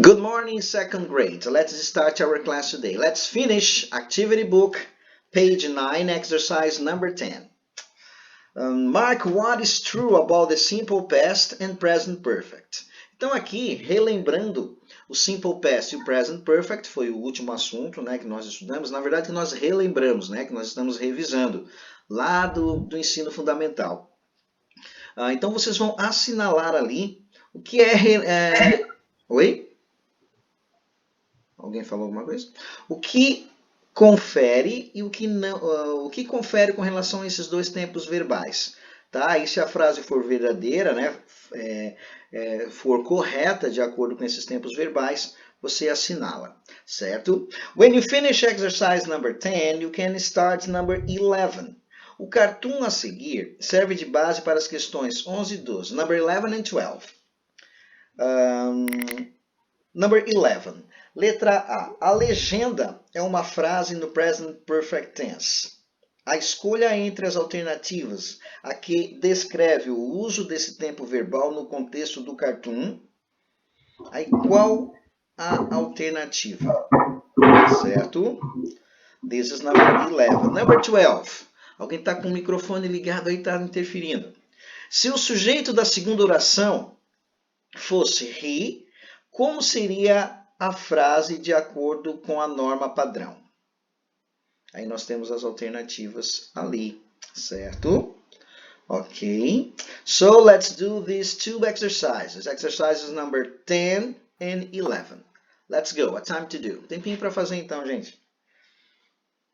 Good morning, second grade. Let's start our class today. Let's finish activity book, page 9, exercise number 10. Mark what is true about the simple past and present perfect. Então aqui, relembrando o simple past e o present perfect, foi o último assunto, né, que nós estudamos. Na verdade, que nós relembramos, né, que nós estamos revisando lá do ensino fundamental. Então vocês vão assinalar ali o que é... Oi? Alguém falou alguma coisa? O que confere e o que não, o que confere com relação a esses dois tempos verbais, tá? E se a frase for verdadeira, né, for correta de acordo com esses tempos verbais, você assinala, certo? When you finish exercise number 10, you can start number 11. O cartoon a seguir serve de base para as questões 11 e 12, number 11 and 12. Number 11. Letra A. A legenda é uma frase no present perfect tense. A escolha entre as alternativas a que descreve o uso desse tempo verbal no contexto do cartoon. Aí qual a alternativa? Certo? This is number 11. Number 12. Alguém está com o microfone ligado aí, está interferindo. Se o sujeito da segunda oração fosse he, como seria a frase de acordo com a norma padrão? Aí nós temos as alternativas ali, certo? Ok. So let's do these two exercises. Exercises number 10 and 11. Let's go. A time to do. Tempinho para fazer então, gente.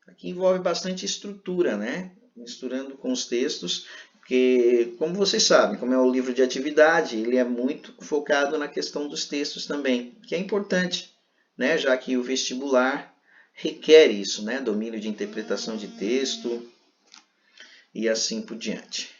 Aqui envolve bastante estrutura, né? Misturando com os textos. Porque, como vocês sabem, como é o livro de atividade, ele é muito focado na questão dos textos também, que é importante, né? Já que o vestibular requer isso, né? Domínio de interpretação de texto e assim por diante.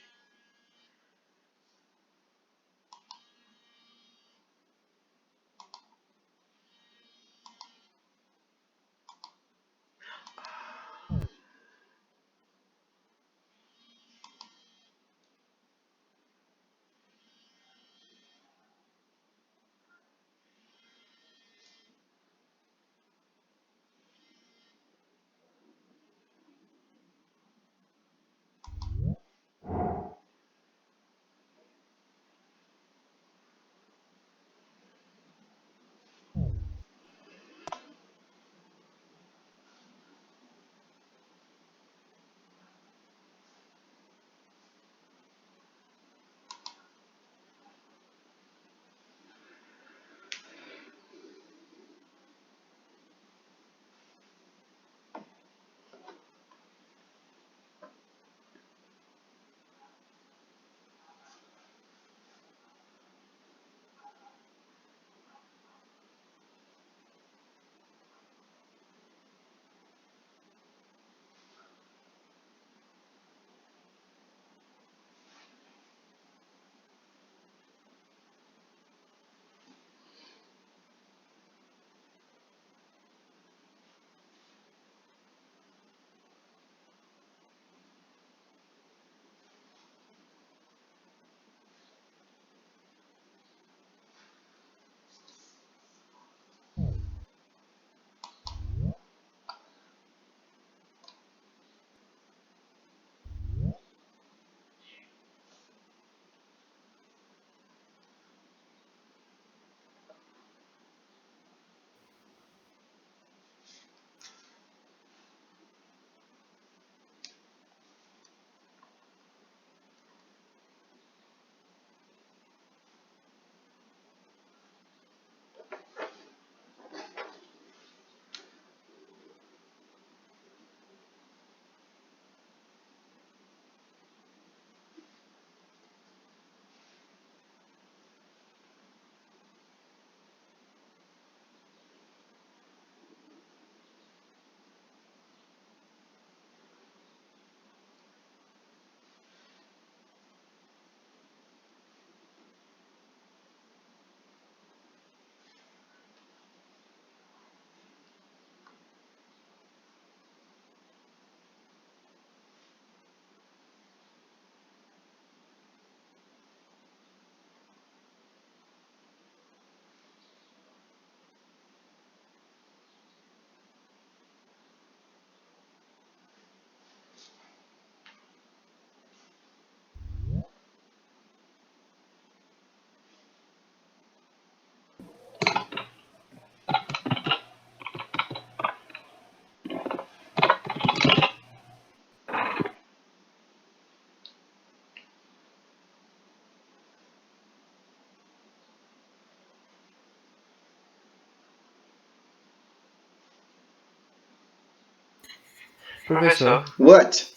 Professor, What?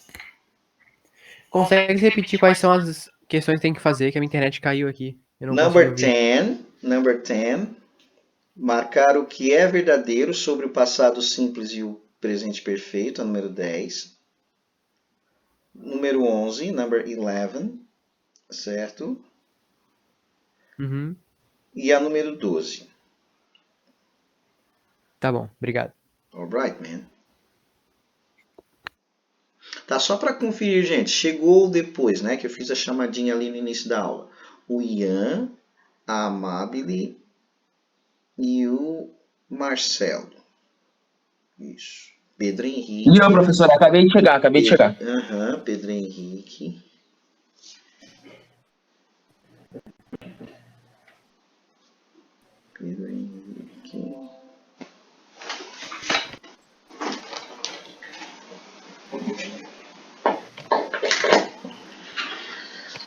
consegue repetir quais são as questões que tem que fazer, que a minha internet caiu aqui. Eu não consigo Number ouvir. 10. Number 10. Marcar o que é verdadeiro sobre o passado simples e o presente perfeito, a número 10. Número 11, number 11, certo? Uhum. E a número 12. Tá bom, obrigado. Alright, man. Tá, só para conferir, gente. Chegou depois, né? Que eu fiz a chamadinha ali no início da aula. O Ian, a Amabile e o Marcelo. Isso. Pedro Henrique. E eu, professor, acabei de chegar. Pedro Henrique. Pedro Henrique.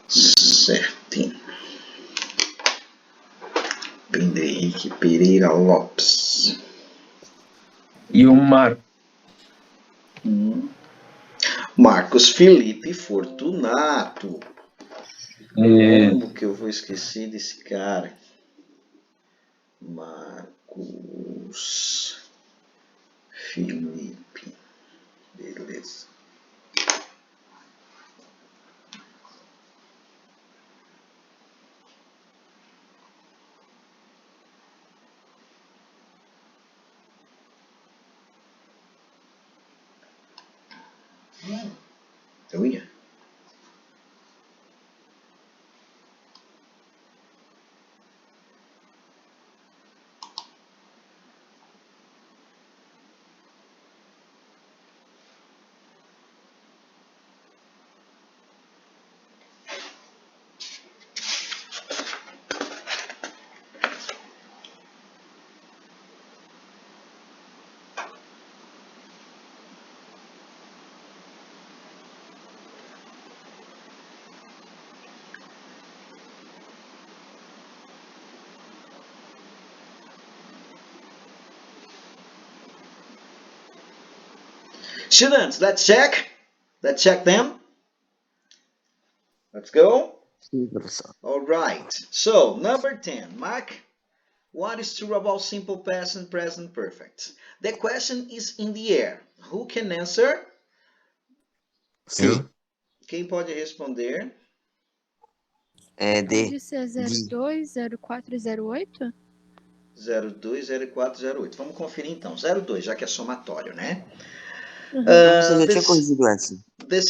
Certinho. Pedro Henrique Pereira Lopes. E o Marco. Marcos Felipe Fortunato. Como que eu vou esquecer desse cara? Marcos Felipe. Beleza. Eu ia. Students, let's check. Let's check them. Let's go. Sim, professor. All right. So, number 10. Mark, what is true about simple past and present perfect? The question is in the air. Who can answer? Sim. Quem pode responder? É D. Pode ser 02, 04 e 08? 02, 04, 08. Vamos conferir então. 02, já que é somatório, né? Professor, já tinha corrigido antes. The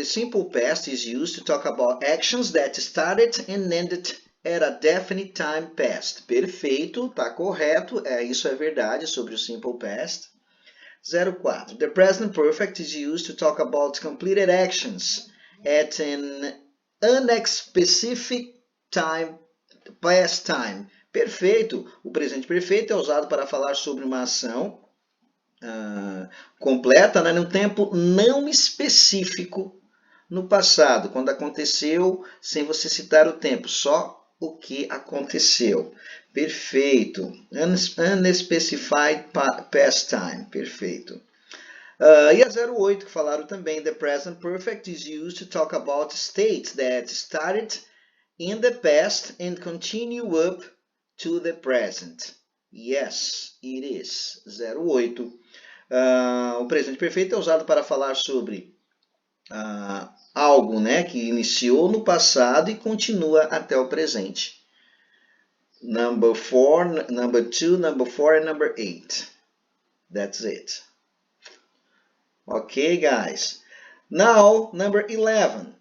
simple past is used to talk about actions that started and ended at a definite time past. Perfeito, tá correto. Isso é verdade sobre o simple past. 04. The present perfect is used to talk about completed actions at an unspecific time, past time. Perfeito. O presente perfeito é usado para falar sobre uma ação completa, né, num tempo não específico no passado, quando aconteceu, sem você citar o tempo, só o que aconteceu. Perfeito. Unspecified past time. Perfeito. E a 08 que falaram também, the present perfect is used to talk about states that started in the past and continue up to the present. Yes, it is. 08. O presente perfeito é usado para falar sobre algo, né, que iniciou no passado e continua até o presente. Number 4, number 2, number 4 and number 8. That's it. Okay, guys. Now, number 11.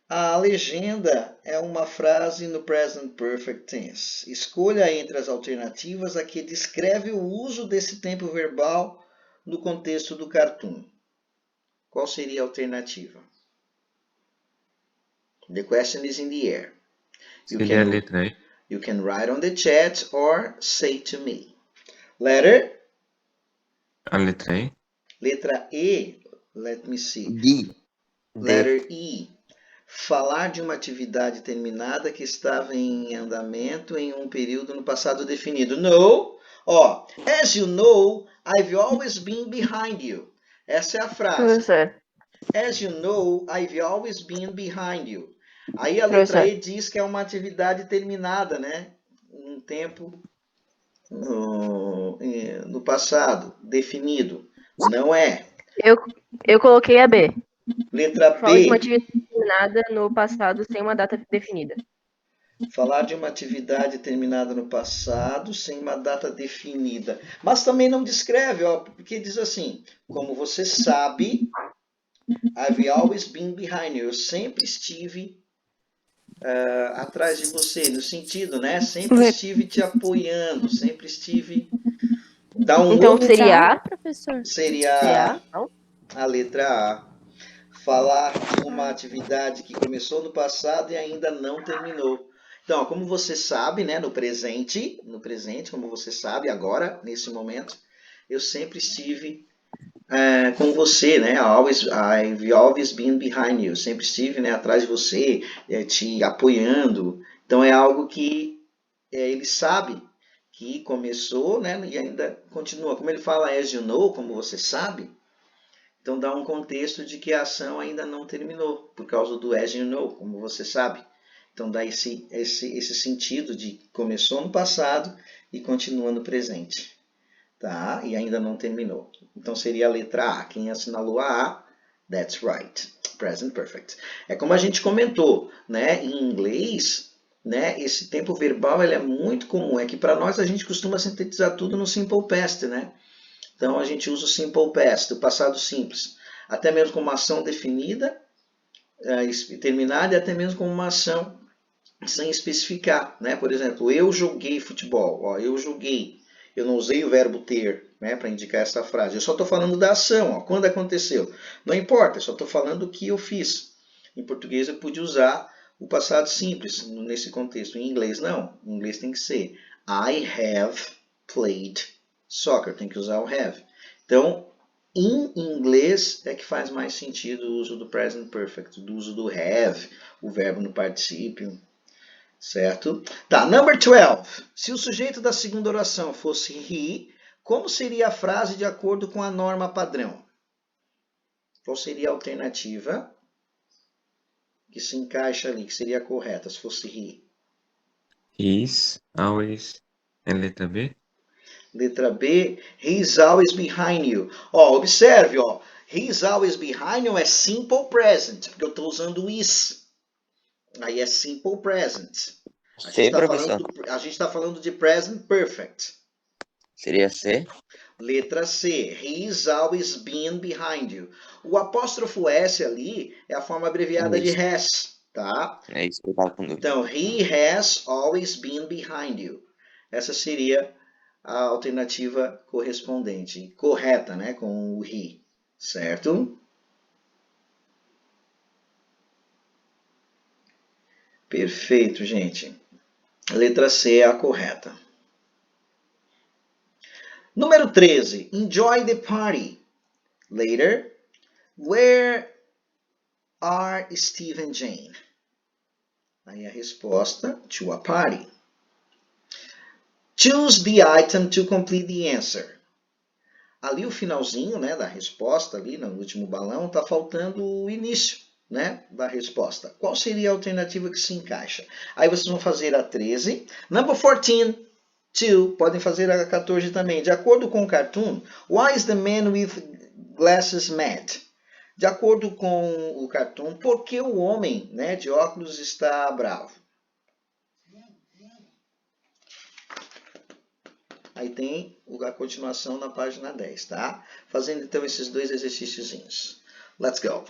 A legenda é uma frase no present perfect tense. Escolha entre as alternativas a que descreve o uso desse tempo verbal no contexto do cartoon. Qual seria a alternativa? The question is in the air. Seria a letra E. You can write on the chat or say to me. Letter? A letra E. Letra E. Let me see. D. Letter E. Falar de uma atividade terminada que estava em andamento em um período no passado definido. No. As you know, I've always been behind you. Essa é a frase. Professor, As you know, I've always been behind you. Aí a letra Professor. E diz que é uma atividade terminada, né? Um tempo no passado, definido. Não é. eu coloquei a B. Letra Fala de uma B, atividade terminada no passado sem uma data definida. falar de uma atividade terminada no passado sem uma data definida. Mas também não descreve, ó, porque diz assim, como você sabe, I've always been behind you. Eu sempre estive atrás de você, no sentido, né? Sempre estive te apoiando, sempre estive... Dá um Então outro... seria A. Professor. Seria Seria A, não? a letra A. Falar de uma atividade que começou no passado e ainda não terminou. Então, ó, como você sabe, né, no presente, como você sabe agora, nesse momento, eu sempre estive com você, né? I've always been behind you. Eu sempre estive, né, atrás de você, te apoiando. Então é algo que ele sabe que começou, né, e ainda continua. Como ele fala as you know, como você sabe, então dá um contexto de que a ação ainda não terminou, por causa do as you know, como você sabe. Então dá esse sentido de começou no passado e continua no presente. Tá? E ainda não terminou. Então seria a letra A. Quem assinalou a A, that's right. Present perfect. É como a gente comentou, né? Em inglês, né? Esse tempo verbal ele é muito comum. É que para nós a gente costuma sintetizar tudo no simple past, né? Então a gente usa o simple past, o passado simples. Até mesmo como uma ação definida, terminada, e até mesmo como uma ação sem especificar, né? Por exemplo, eu joguei futebol. Ó, eu joguei. Eu não usei o verbo ter, né, para indicar essa frase. Eu só estou falando da ação. Ó, quando aconteceu? Não importa, eu só estou falando o que eu fiz. Em português eu pude usar o passado simples nesse contexto. Em inglês não. Em inglês tem que ser I have played soccer. Tem que usar o have. Então, em inglês é que faz mais sentido o uso do present perfect, do uso do have, o verbo no particípio. Certo? Tá, number 12. Se o sujeito da segunda oração fosse he, como seria a frase de acordo com a norma padrão? Qual seria a alternativa que se encaixa ali, que seria correta, se fosse he? He's always. É letra B? Letra B, he's always behind you. Ó, observe, ó, he's always behind you é simple present, porque eu estou usando is. Aí é simple present. A gente C, está professor. falando de present perfect. Seria C? Letra C. He's always been behind you. O apóstrofo S ali é a forma abreviada de has, tá? É isso que eu tava com dúvida. Então, he has always been behind you. Essa seria a alternativa correspondente, correta, né? Com o he, certo? Perfeito, gente. Letra C é a correta. Número 13. Enjoy the party. Later, where are Steve and Jane? Aí a resposta, to a party. Choose the item to complete the answer. Ali o finalzinho, né, da resposta, ali no último balão, está faltando o início, né, da resposta. Qual seria a alternativa que se encaixa? Aí vocês vão fazer a 13. Number 14. 2. Podem fazer a 14 também. De acordo com o cartoon, why is the man with glasses mad? De acordo com o cartoon, por que o homem, né, de óculos está bravo? Aí tem a continuação na página 10, tá? Fazendo então esses dois exercíciozinhos. Let's go!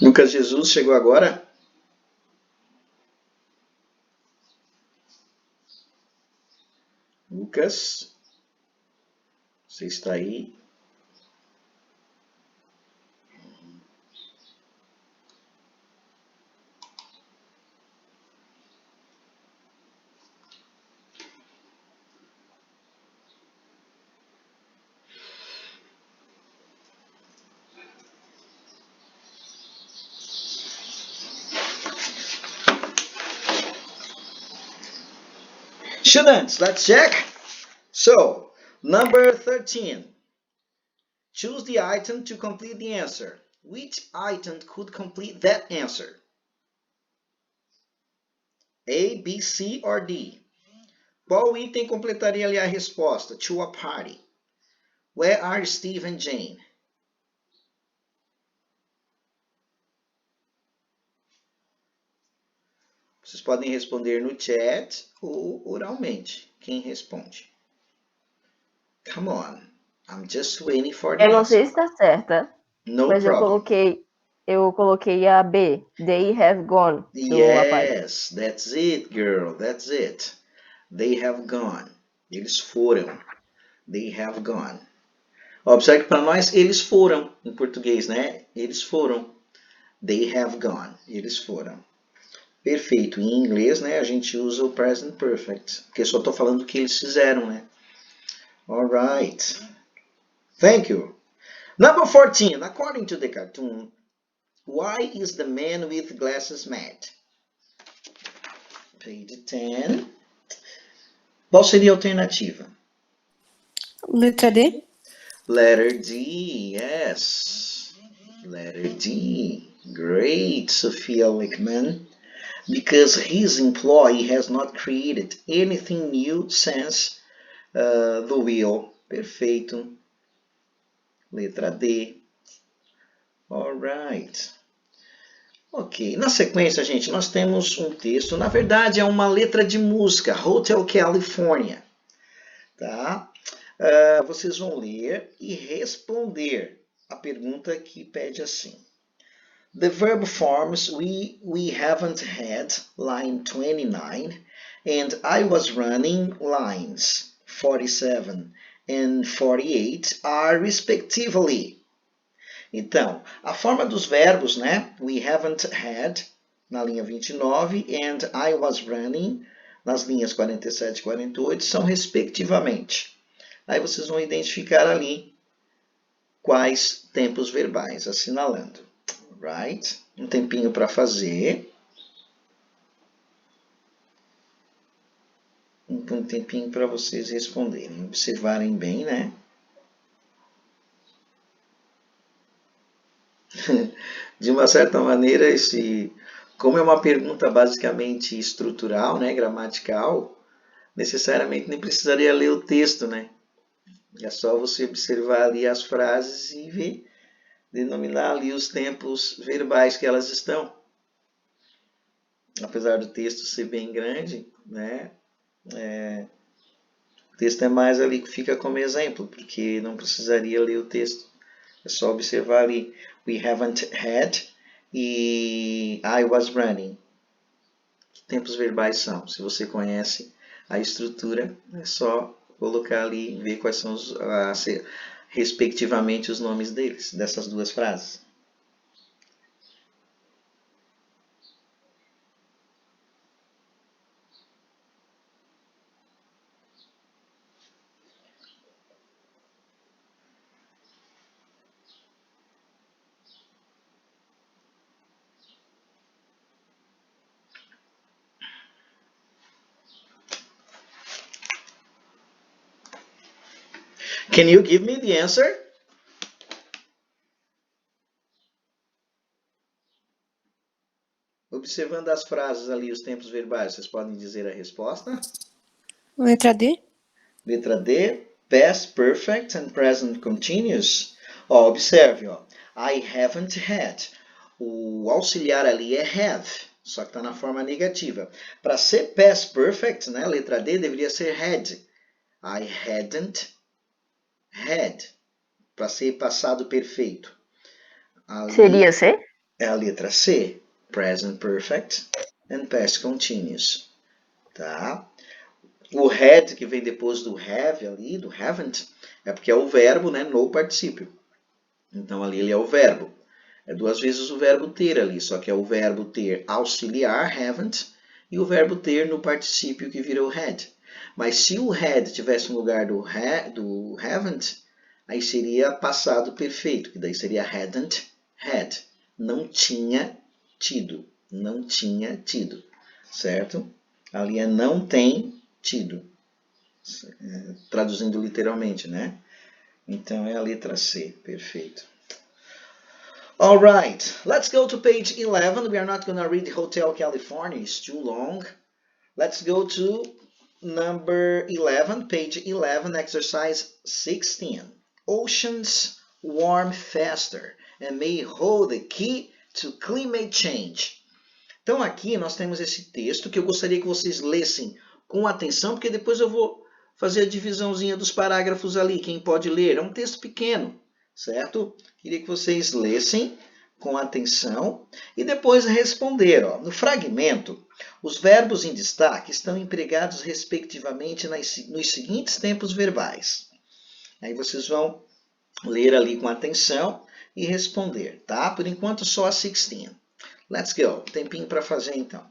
Lucas Jesus chegou agora? Lucas, você está aí? Students, let's check. So, number 13. Choose the item to complete the answer. Which item could complete that answer? A, B, C or D? Qual item completaria ali a resposta? To a party. Where are Steve and Jane? Vocês podem responder no chat ou oralmente. Quem responde? Come on. I'm just waiting for the Eu não answer. sei se tá certa, No mas problem. eu coloquei a B. They have gone to a party. Yes, that's it, girl. That's it. They have gone. Eles foram. They have gone. Observe que para nós eles foram em português, né? Eles foram. They have gone. Eles foram. Perfeito. Em inglês, né, a gente usa o present perfect, porque só estou falando o que eles fizeram, né? Alright. Thank you. Number 14. According to the cartoon, why is the man with glasses mad? Page 10. Qual seria a alternativa? Letra D. Letter D, yes. Letter D. Great, Sophia Wickman. Because his employee has not created anything new since the wheel. Perfeito. Letra D. Alright. Ok. Na sequência, gente, nós temos um texto. Na verdade, é uma letra de música. Hotel California. Tá? Vocês vão ler e responder a pergunta que pede assim. The verb forms we haven't had, line 29, and I was running, lines 47 and 48, are respectively. Então, a forma dos verbos, né? We haven't had, na linha 29, and I was running, nas linhas 47 e 48, são respectivamente. Aí vocês vão identificar ali quais tempos verbais, assinalando. Right? Um tempinho para fazer. Um tempinho para vocês responderem, observarem bem, né? De uma certa maneira, como é uma pergunta basicamente estrutural, né, gramatical, necessariamente nem precisaria ler o texto, né? É só você observar ali as frases e ver, denominar ali os tempos verbais que elas estão. Apesar do texto ser bem grande, né? O texto é mais ali que fica como exemplo, porque não precisaria ler o texto. É só observar ali. We haven't had e I was running. Que tempos verbais são? Se você conhece a estrutura, é só colocar ali e ver quais são respectivamente os nomes deles, dessas duas frases. Can you give me the answer? Observando as frases ali, os tempos verbais, vocês podem dizer a resposta? Letra D. Letra D, past perfect and present continuous. Ó, observe, ó. I haven't had. O auxiliar ali é have, só que está na forma negativa. Para ser past perfect, né, letra D, deveria ser had. I hadn't had. Para ser passado perfeito. Ali, Seria C? É a letra C, Present Perfect and Past Continuous. Tá? O had, que vem depois do have ali, do haven't, é porque é o verbo, né, no particípio. Então ali ele é o verbo. É 2 vezes o verbo ter ali, só que é o verbo ter auxiliar, haven't, e o verbo ter no particípio que virou had. Mas se o had tivesse no lugar do haven't, aí seria passado perfeito, que daí seria hadn't had. Não tinha tido. Não tinha tido. Certo? Ali é não tem tido. Traduzindo literalmente, né? Então é a letra C. Perfeito. Alright, let's go to page 11. We are not going to read Hotel California, it's too long. Let's go to number 11, page 11, exercise 16. Oceans warm faster and may hold the key to climate change. Então aqui nós temos esse texto que eu gostaria que vocês lessem com atenção, porque depois eu vou fazer a divisãozinha dos parágrafos ali, quem pode ler. É um texto pequeno, certo? Queria que vocês lessem com atenção e depois responder. Ó. No fragmento, os verbos em destaque estão empregados respectivamente nos seguintes tempos verbais. Aí vocês vão ler ali com atenção e responder, tá? Por enquanto só a 16. Let's go. Tempinho para fazer então.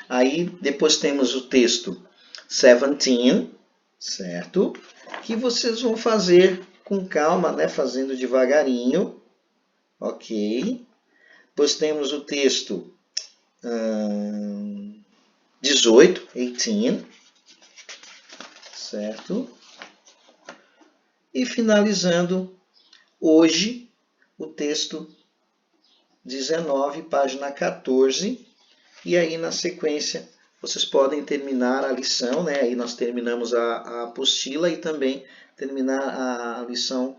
Aí depois temos o texto 17, certo? Que vocês vão fazer com calma, né? Fazendo devagarinho, ok? Depois temos o texto 18, certo? E finalizando hoje o texto 19, página 14. E aí, na sequência, vocês podem terminar a lição, né? Aí nós terminamos a apostila e também terminar a lição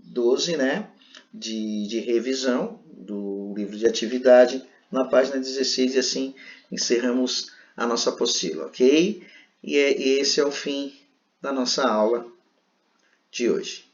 12, né? De revisão do livro de atividade na página 16 e assim encerramos a nossa apostila, ok? E esse é o fim da nossa aula de hoje.